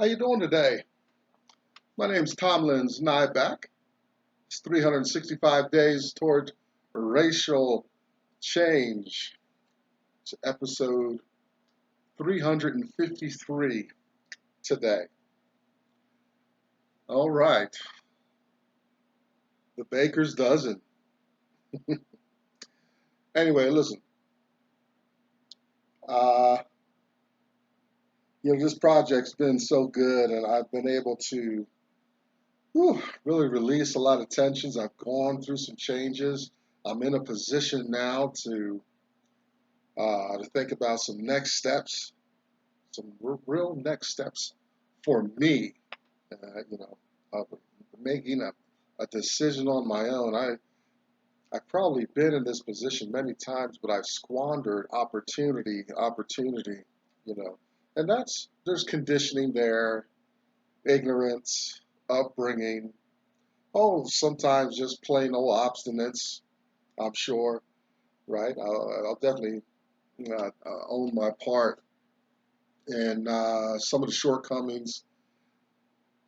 How you doing today? My name's Tomlins Nyback. It's 365 days toward racial change. It's episode 353 today. All right, the baker's dozen. Anyway, listen. Uh, this project's been so good, and I've been able to really release a lot of tensions. I've gone through some changes. I'm in a position now to think about some next steps, some real next steps for me. You know, making a decision on my own. I've probably been in this position many times, but I've squandered opportunity. You know, and there's conditioning there, ignorance, upbringing. Oh, sometimes just plain old obstinance. I'm sure, right? I'll definitely own my part and some of the shortcomings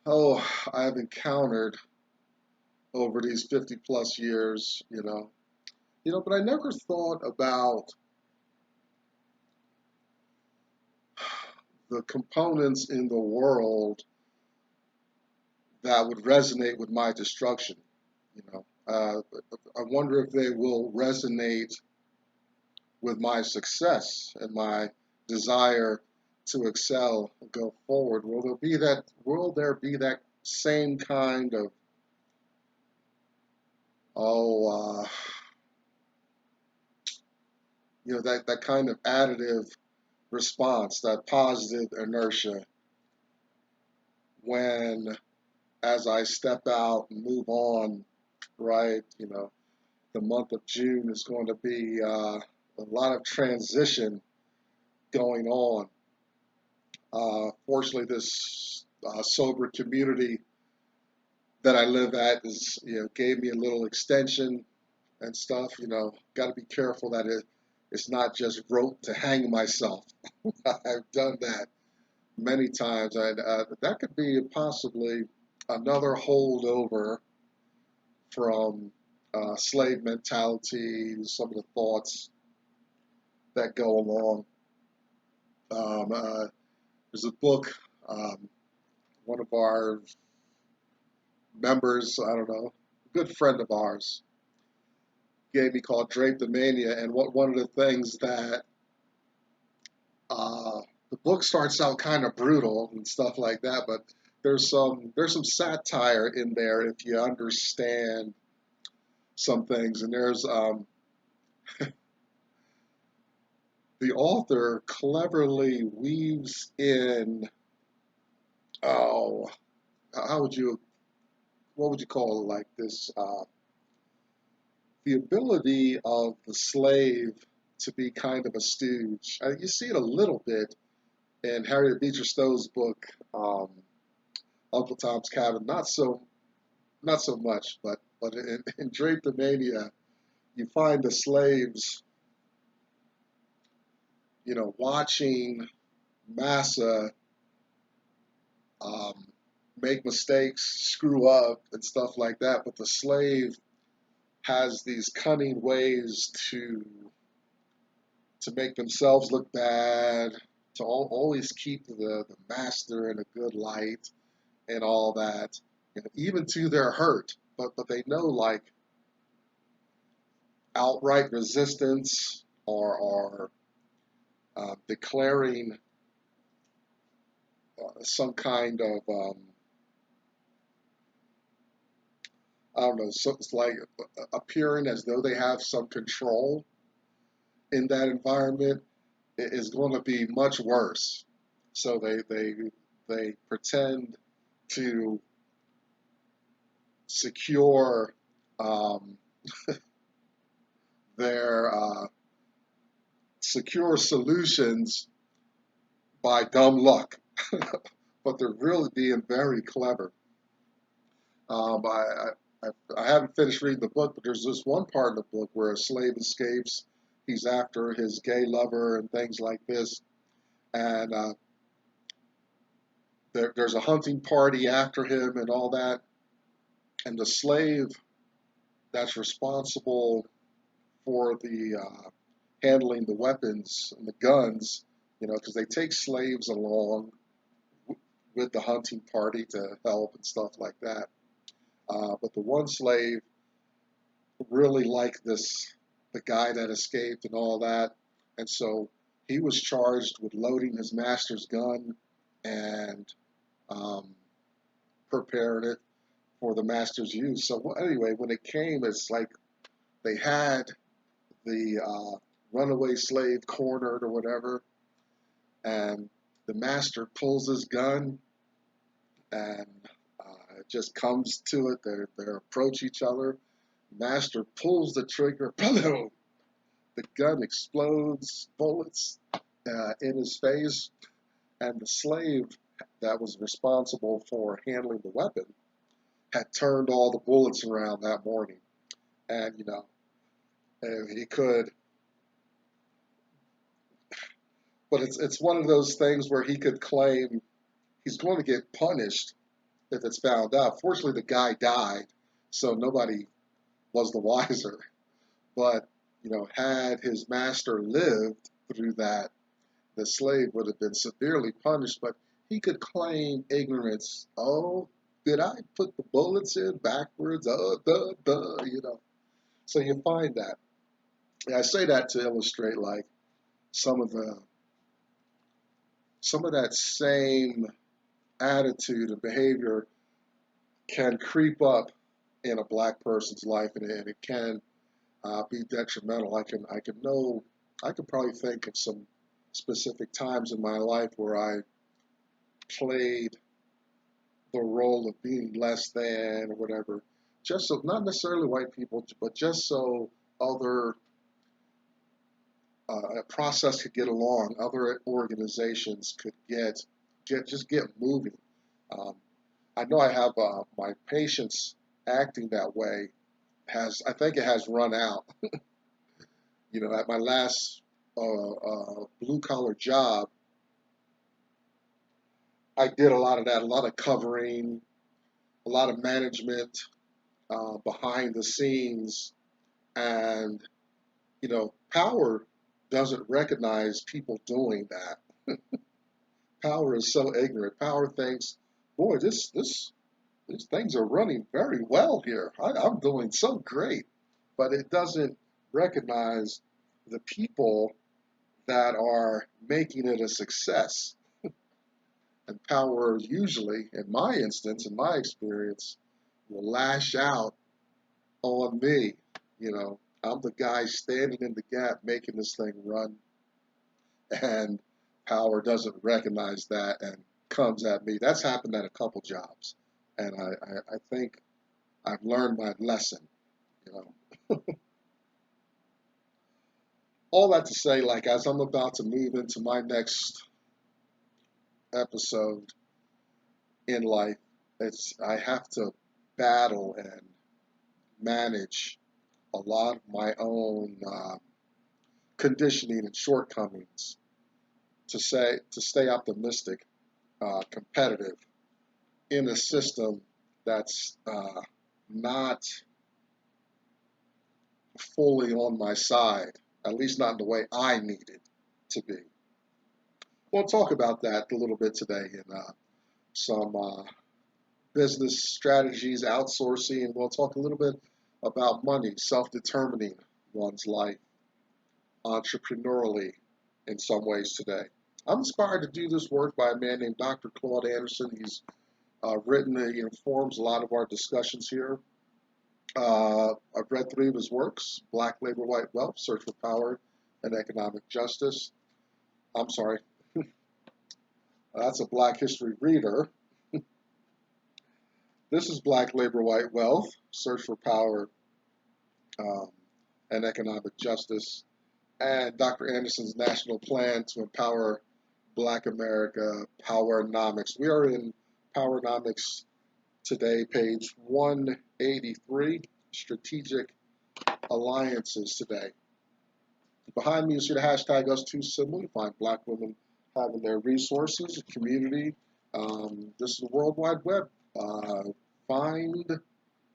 I've encountered over these 50 plus years, but I never thought about the components in the world that would resonate with my destruction. I wonder if they will resonate with my success and my desire to excel and go forward. Will there be that same kind of oh uh, that kind of additive response, that positive inertia when as I step out and move on, right? The month of June is going to be a lot of transition going on. Fortunately, this sober community that I live at gave me a little extension and stuff. Got to be careful that it's not just rope to hang myself. I've done that many times, and that could be possibly another holdover from slave mentality, some of the thoughts that go along. There's a book, one of our members, I don't know, a good friend of ours, gave me called Drapetomania, and one of the things that the book starts out kind of brutal and stuff like that, but there's some satire in there if you understand some things, and there's the author cleverly weaves in oh how would you what would you call it, like this the ability of the slave to be kind of a stooge. You see it a little bit in Harriet Beecher Stowe's book, Uncle Tom's Cabin. Not so much, but in Drapetomania, you find the slaves, watching Massa um, make mistakes, screw up, and stuff like that. But the slave has these cunning ways to make themselves look bad, to always keep the master in a good light and all that, even to their hurt. But they know, like, outright resistance or declaring some kind of I don't know, so it's like appearing as though they have some control in that environment is going to be much worse. So they pretend to secure um, their secure solutions by dumb luck, but they're really being very clever. Um, I, I haven't finished reading the book, but there's this one part in the book where a slave escapes. He's after his gay lover and things like this, and there's a hunting party after him and all that. And the slave that's responsible for the handling the weapons and the guns, because they take slaves along with the hunting party to help and stuff like that. But the one slave really liked the guy that escaped and all that, and so he was charged with loading his master's gun and um, preparing it for the master's use. So anyway, when it came, it's like they had the runaway slave cornered or whatever, and the master pulls his gun, and it just comes to it. They approach each other. Master pulls the trigger. Boom! The gun explodes. Bullets in his face, and the slave that was responsible for handling the weapon had turned all the bullets around that morning, and and he could. But it's one of those things where he could claim he's going to get punished if it's found out. Fortunately, the guy died, so nobody was the wiser. But had his master lived through that, the slave would have been severely punished. But he could claim ignorance. Oh, did I put the bullets in backwards? Oh, duh, duh. So you find that. And I say that to illustrate like some of the some of that same attitude and behavior can creep up in a black person's life, and it can be detrimental. I can probably think of some specific times in my life where I played the role of being less than or whatever, just so not necessarily white people, but just so other a process could get along, other organizations could get moving. Um, I know I have my patience acting that way I think it has run out. At my last blue collar job, I did a lot of that, a lot of covering, a lot of management behind the scenes, and power doesn't recognize people doing that. Power is so ignorant. Power thinks, boy, these things are running very well here. I'm doing so great. But it doesn't recognize the people that are making it a success. And power usually, in my instance, in my experience, will lash out on me. I'm the guy standing in the gap making this thing run, and power doesn't recognize that and comes at me. That's happened at a couple jobs, and I think I've learned my lesson. You know, all that to say, like as I'm about to move into my next episode in life, I have to battle and manage a lot of my own conditioning and shortcomings to stay optimistic, competitive in a system that's not fully on my side, at least not in the way I need it to be. We'll talk about that a little bit today in some business strategies, outsourcing, and we'll talk a little bit about money, self-determining one's life, entrepreneurially in some ways today. I'm inspired to do this work by a man named Dr. Claud Anderson. He's written, he informs a lot of our discussions here. I've read 3 of his works: Black Labor, White Wealth, Search for Power and Economic Justice. I'm sorry, that's a Black History Reader. This is Black Labor, White Wealth, Search for Power um, and Economic Justice, and Dr. Anderson's National Plan to Empower Black America, PowerNomics. We are in PowerNomics today, page 183, Strategic Alliances today. Behind me, you see the hashtag #US2Symbol. You find Black women having their resources, community, This is the World Wide Web. Find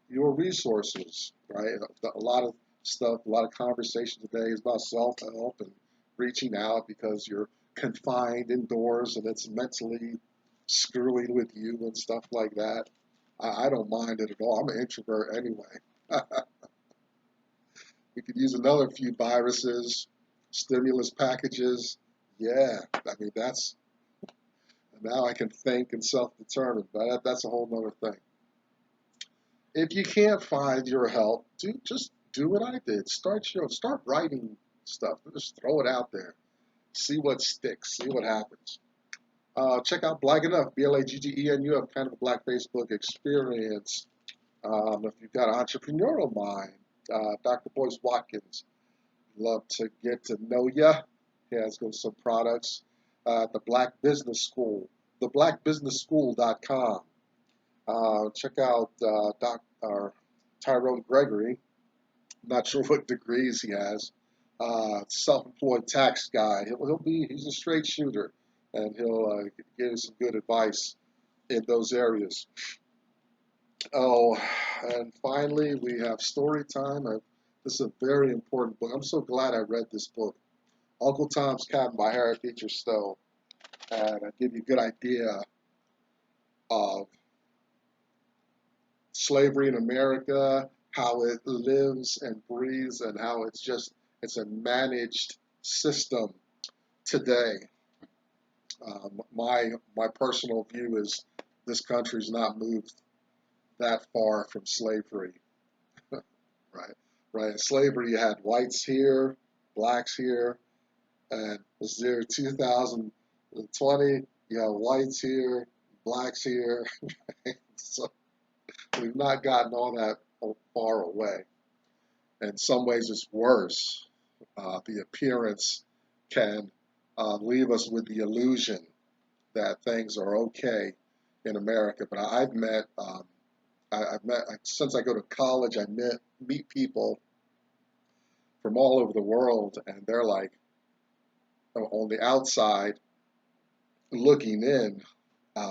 your resources, right? A lot of stuff, a lot of conversation today is about self-help and reaching out because you're confined indoors and it's mentally screwing with you and stuff like that. I don't mind it at all. I'm an introvert anyway. We could use another few viruses, stimulus packages. Yeah, I mean, that's now I can think and self-determine, but that's a whole nother thing. If you can't find your help, just do what I did. Start writing stuff. Just throw it out there. See what sticks. See what happens. Check out Black Enough, BLAGGENU, kind of a Black Facebook experience. If you've got an entrepreneurial mind, Dr. Boyce Watkins, love to get to know you. He has got some products. The Black Business School, theblackbusinessschool.com. Check out Tyrone Gregory. Not sure what degrees he has. Self-employed tax guy. He's a straight shooter, and he'll give you some good advice in those areas. Oh, and finally we have story time. This is a very important book. I'm so glad I read this book, Uncle Tom's Cabin by Harriet Beecher Stowe, and I give you a good idea of slavery in America, how it lives and breathes, and how it's a managed system today. My personal view is this country's not moved that far from slavery, right? Right. In slavery, you had whites here, blacks here, and this is year 2020. You have whites here, blacks here. So we've not gotten all that far away. In some ways, it's worse. The appearance can leave us with the illusion that things are okay in America. But I've met since I go to college, meet people from all over the world, and they're like on the outside looking in.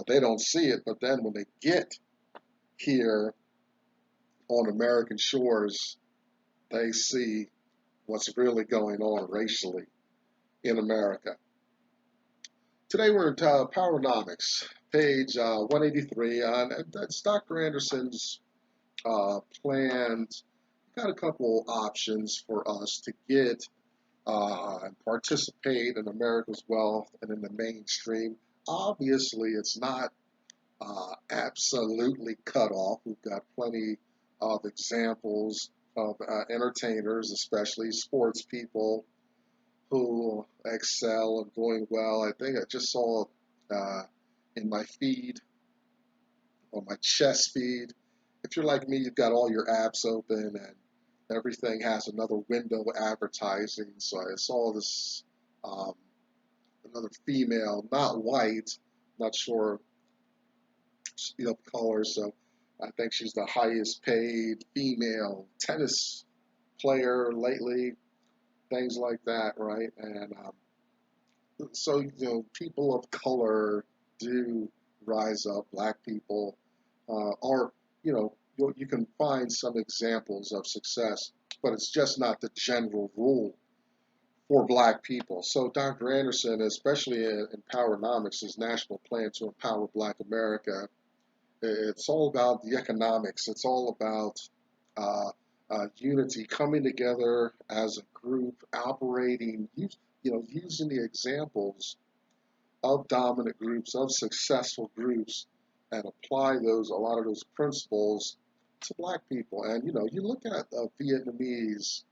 They don't see it, but then when they get here on American shores, they see what's really going on racially in America. Today we're in PowerNomics, page 183, and that's Dr. Anderson's plans. Got a couple options for us to get and participate in America's wealth and in the mainstream. Obviously, it's not absolutely cut off. We've got plenty of examples of entertainers, especially sports people, who excel and doing well. I think I just saw in my feed, on my chess feed. If you're like me, you've got all your apps open and everything has another window advertising. So I saw this another female, not white, not sure color. So I think she's the highest paid female tennis player lately. Things like that, right? And so people of color do rise up. Black people are you can find some examples of success, but it's just not the general rule for black people. So Dr. Anderson, especially in PowerNomics, his national plan to empower Black America, it's all about the economics. It's all about unity, coming together as a group, operating, using the examples of dominant groups, of successful groups, and apply a lot of those principles to black people. And you look at Vietnamese,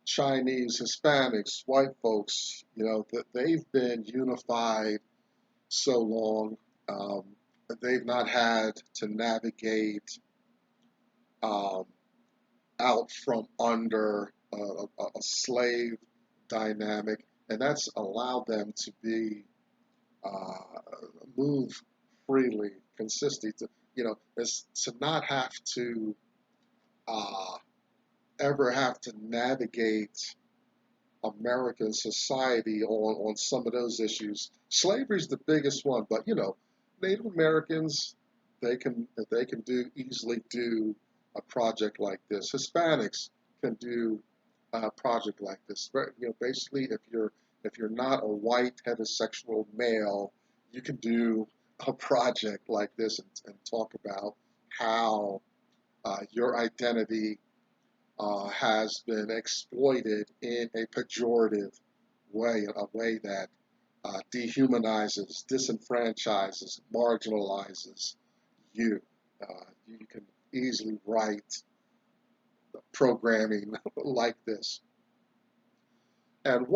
Chinese, Hispanics, white folks, that they've been unified so long. They've not had to navigate out from under a slave dynamic, and that's allowed them to be move freely, consistent. Is to not have to ever have to navigate American society on some of those issues. Slavery is the biggest one, but Native Americans, they can easily do a project like this. Hispanics can do a project like this. Basically, if you're not a white heterosexual male, you can do a project like this and talk about how your identity has been exploited in a pejorative way, a way that dehumanizes, disenfranchises, marginalizes you. You can easily write programming like this. And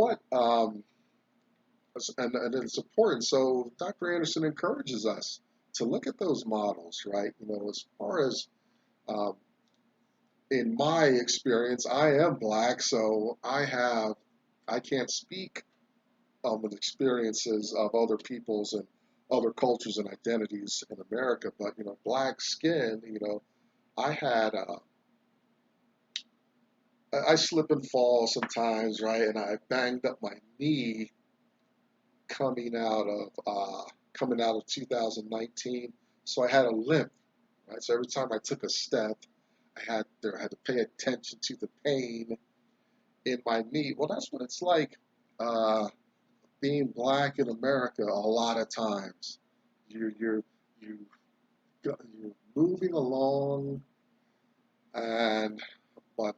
and it's important. So Dr. Anderson encourages us to look at those models, right? As far as um, in my experience, I am black, so I can't speak the experiences of other peoples and other cultures and identities in America. But black skin, I had I slip and fall sometimes, right? And I banged up my knee coming out of 2019, so I had a limp, right? So every time I took a step, I had to pay attention to the pain in my knee. Well, that's what it's like. Uh, Being black in America, a lot of times you're you you're moving along, and but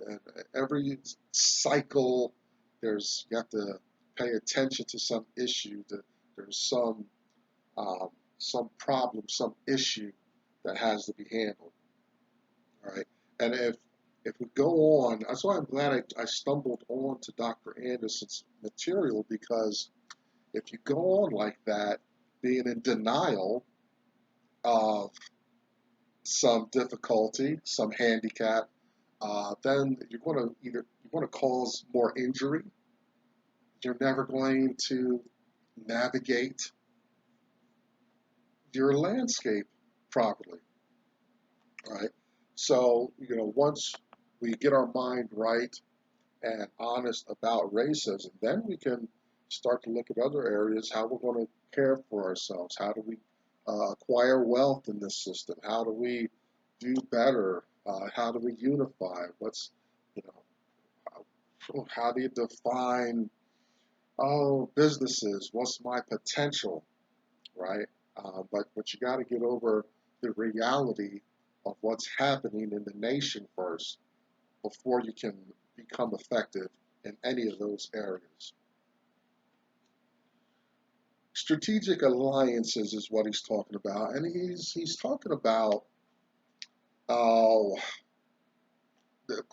every cycle you have to pay attention to some issue. There's some problem, some issue that has to be handled. All right, and if we go on, that's why I'm glad I stumbled on to Dr. Anderson's material, because if you go on like that, being in denial of some difficulty, some handicap, then you're going to cause more injury. You're never going to navigate your landscape properly, right? So once we get our mind right and honest about racism, then we can start to look at other areas, how we're going to care for ourselves, how do we acquire wealth in this system, how do we do better, how do we unify, you know, how do you define, businesses, what's my potential, right? But you got to get over the reality of what's happening in the nation first before you can become effective in any of those areas. Strategic alliances is what he's talking about, and he's talking about uh,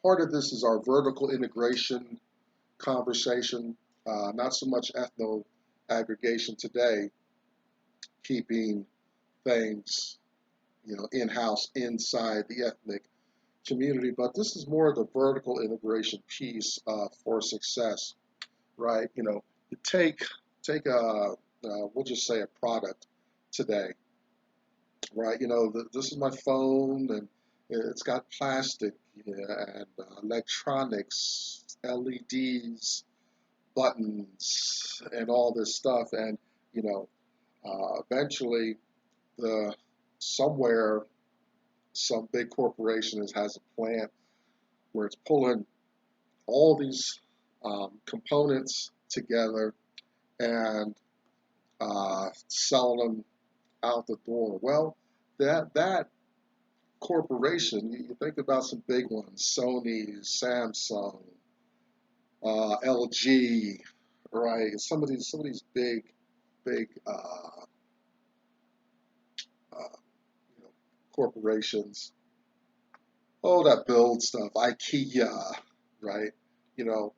part of this is our vertical integration conversation, not so much ethno aggregation today, keeping things in-house inside the ethnic community, but this is more of the vertical integration piece for success, right? You take a we'll just say a product today, right? This is my phone, and it's got plastic, and electronics, LEDs, buttons, and all this stuff, and eventually the somewhere some big corporation has a plant where it's pulling all these components together and selling them out the door. Well, that corporation, you think about some big ones: Sony, Samsung, LG, right? Some of these big uh, corporations. Oh, that build stuff, IKEA, right? You know,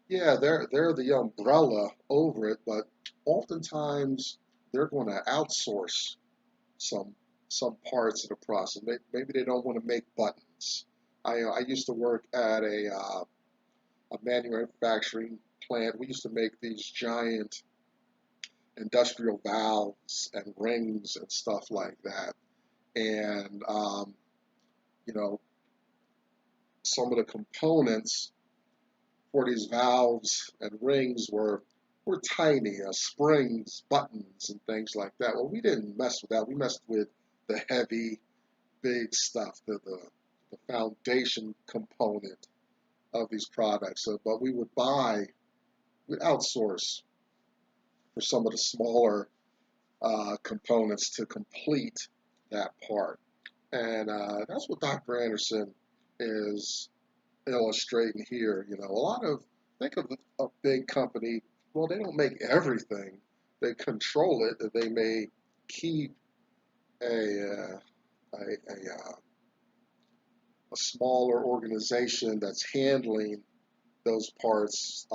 yeah, they're the umbrella over it, but oftentimes they're going to outsource some some parts of the process. Maybe they don't want to make buttons. I used to work at a manufacturing plant. We used to make these giant industrial valves and rings and stuff like that. And you know, some of the components for these valves and rings were were tiny, springs, buttons, and things like that. Well, we didn't mess with that. We messed with the heavy, big stuff, the foundation component of these products. So, but we'd outsource for some of the smaller components to complete that part. And that's what Dr. Anderson is illustrating here. You know, think of a big company. Well, they don't make everything. They control it. They may keep a a, a, a smaller organization that's handling those parts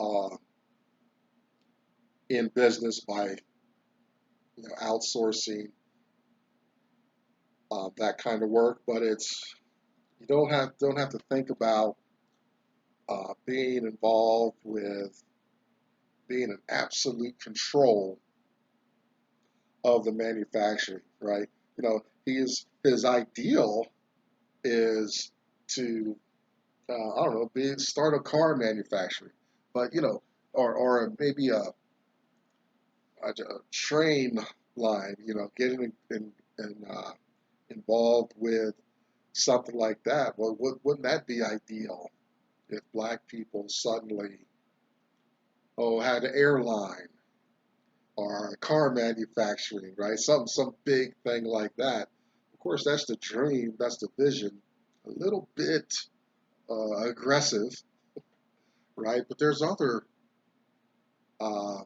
in business by outsourcing that kind of work. But you don't have to think about being involved with being in absolute control of the manufacturing, right? You know, his ideal is to I don't know, start a car manufacturing, but or maybe a train line, getting involved with something like that. Well, wouldn't that be ideal if black people suddenly had an airline or car manufacturing, right? Some big thing like that. Of course, that's the dream, that's the vision. A little bit aggressive, right? But there's other uh,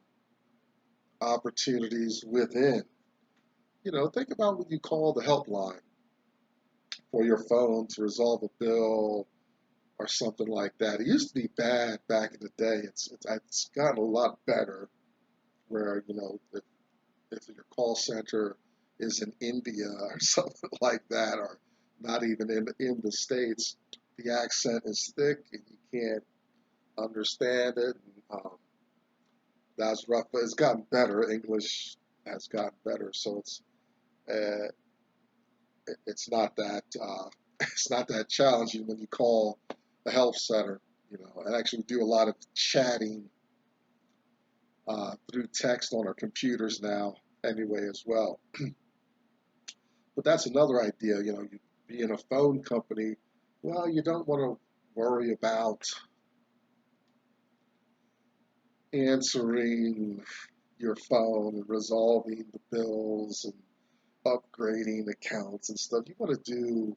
opportunities within. Think about when you call the helpline for your phone to resolve a bill or something like that. It used to be bad back in the day. It's gotten a lot better. Where if your call center is in India or something like that, or not even in the States, the accent is thick and you can't understand it. That's rough, but it's gotten better. English has gotten better, so uh, it's not that it's not that challenging when you call the health center. And actually do a lot of chatting through text on our computers now, anyway, as well. But that's another idea. You be in a phone company. Well, you don't want to worry about answering your phone and resolving the bills and upgrading accounts and stuff. You want to do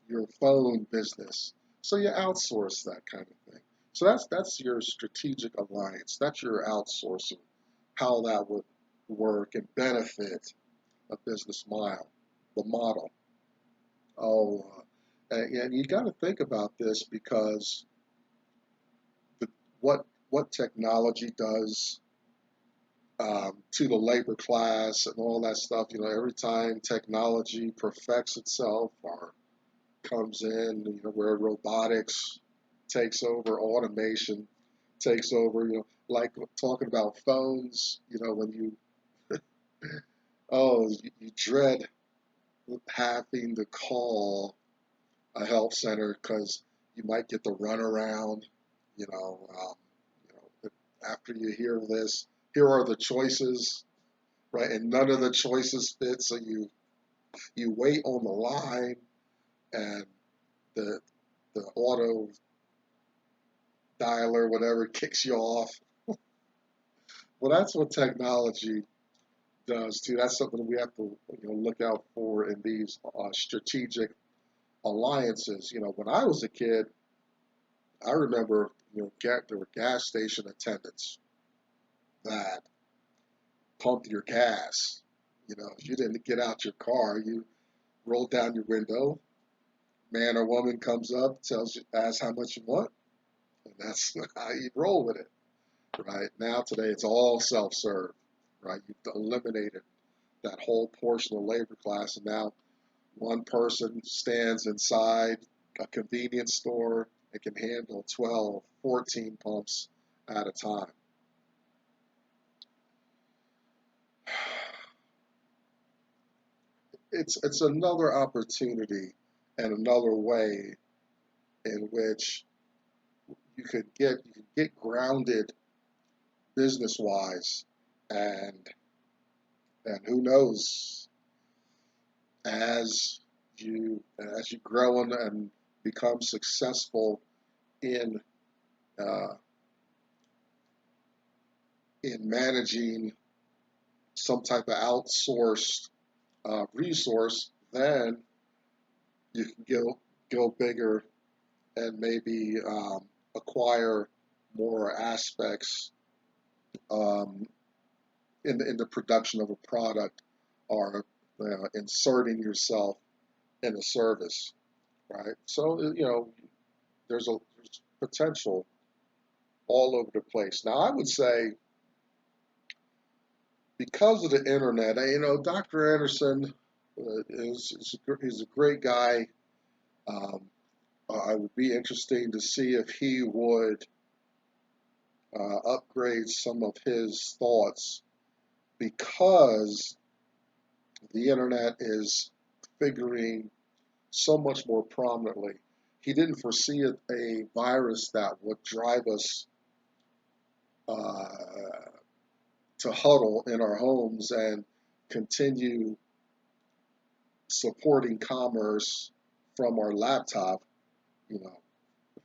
your phone business. So you outsource that kind of thing. So that's your strategic alliance. That's your outsourcing, how that would work and benefit a business model. Oh, and you got to think about this because the, what technology does to the labor class and all that stuff. Every time technology perfects itself or comes in, where robotics takes over, automation takes over, like talking about phones, when you dread having to call a health center because you might get the runaround, you know, um, after you hear this, here are the choices, right? And none of the choices fit, so you wait on the line, and the auto dialer, whatever, kicks you off. Well, that's what technology does too. That's something we have to look out for in these strategic alliances. When I was a kid, I remember there were gas station attendants that pumped your gas. If you didn't get out your car, you roll down your window. Man or woman comes up, asks how much you want, and that's how you roll with it. Right now, today, it's all self-serve. Right, you've eliminated that whole portion of labor class, and now one person stands inside a convenience store and can handle 12, 14 pumps at a time. It's another opportunity and another way in which you could get grounded business-wise, and and who knows, as you grow and become successful in uh, in managing some type of outsourced resource, then you can go bigger and maybe acquire more aspects um, in the production of a product, or inserting yourself in a service, right? So there's potential all over the place. Now, I would say because of the internet, Dr. Anderson is a great guy. Um, I would be interesting to see if he would upgrade some of his thoughts, because the internet is figuring so much more prominently. He didn't foresee a virus that would drive us uh, to huddle in our homes and continue supporting commerce from our laptop, you know,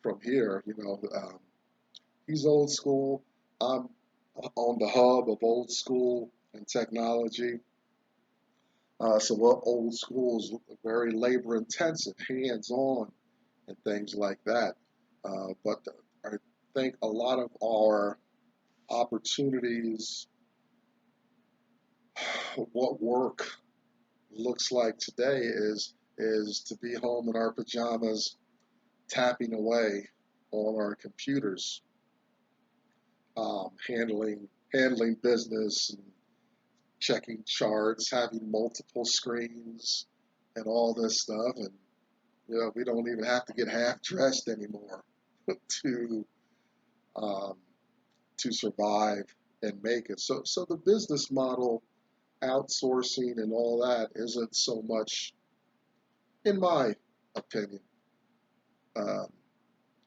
from here. He's old school. I'm on the hub of old school and technology. So what old school is very labor intensive, hands on, and things like that. But I think a lot of our opportunities, what work looks like today, is to be home in our pajamas, tapping away on our computers, handling business and checking charts, having multiple screens, and all this stuff. And we don't even have to get half dressed anymore to um, to survive and make it. So the business model, outsourcing and all that, isn't so much, in my opinion, um,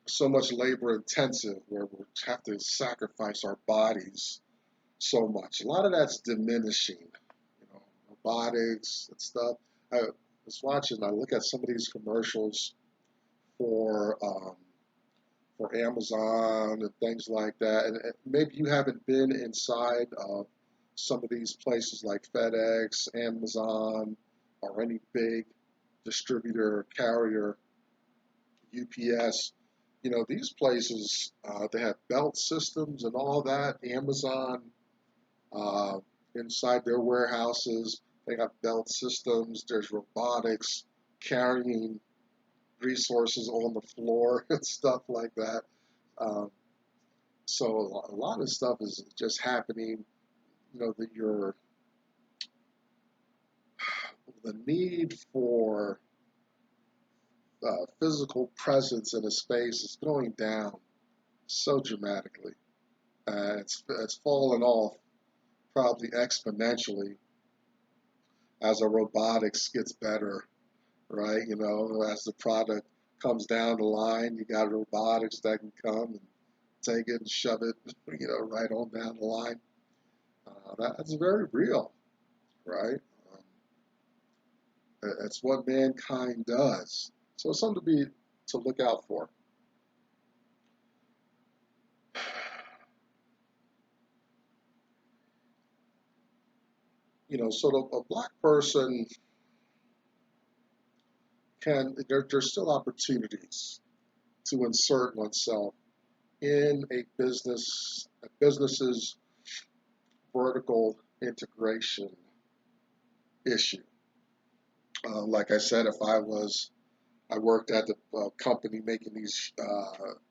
so much labor intensive where we have to sacrifice our bodies so much. A lot of that's diminishing, robotics and stuff. I was watching. I look at some of these commercials for um, for Amazon and things like that. And maybe you haven't been inside of some of these places like FedEx, Amazon, or any big distributor, carrier, UPS. These places, they have belt systems and all that. Amazon, uh, inside their warehouses, they got belt systems. There's robotics carrying resources on the floor and stuff like that. Um, so a lot of stuff is just happening. That the need for physical presence in a space is going down so dramatically. It's fallen off probably exponentially as our robotics gets better, right? As the product comes down the line, you got robotics that can come and take it and shove it, right on down the line. That's very real, right? It's what mankind does. So it's something to look out for. So a black person there's still opportunities to insert oneself in a business's vertical integration issue. Like I said, if I worked at the company making these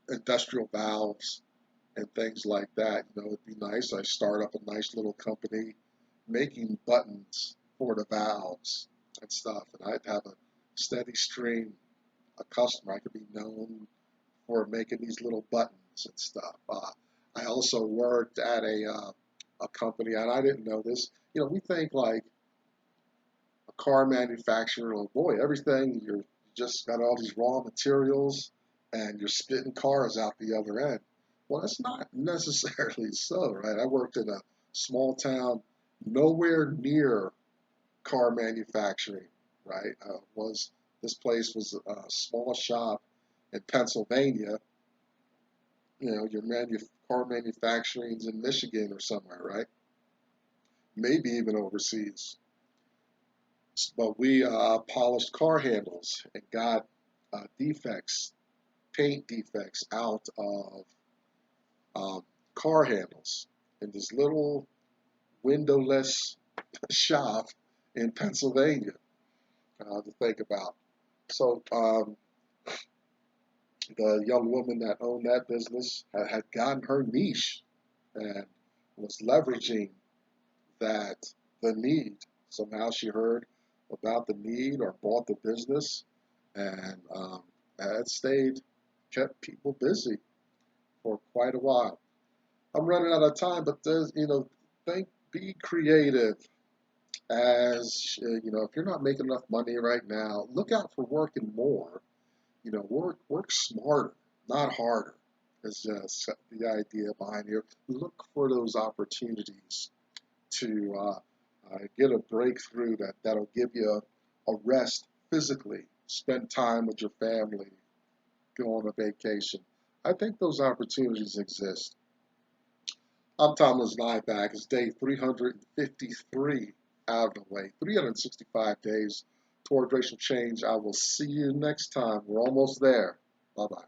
industrial valves and things like that, it'd be nice. I start up a nice little company making buttons for the valves and stuff, and I'd have a steady stream of customer. I could be known for making these little buttons and stuff. I also worked at a company, and I didn't know this. We think like a car manufacturer. Oh boy, everything you're just got all these raw materials, and you're spitting cars out the other end. Well, that's not necessarily so, right? I worked in a small town, nowhere near car manufacturing, right? Was This place was a small shop in Pennsylvania. You know, your car manufacturing's in Michigan or somewhere, right? Maybe even overseas. But we polished car handles and got defects, paint defects out of um, car handles in this little windowless shop in Pennsylvania to think about. So the young woman that owned that business had gotten her niche and was leveraging that the need. Somehow she heard about the need or bought the business and had stayed, kept people busy for quite a while. I'm running out of time, but there's, be creative. As if you're not making enough money right now, look out for working more. Work smarter, not harder. Is just the idea behind here. Look for those opportunities to get a breakthrough that'll give you a rest physically, spend time with your family, go on a vacation. I think those opportunities exist. I'm Thomas Nyback. It's day 353 out of the way, 365 days toward racial change. I will see you next time. We're almost there. Bye bye.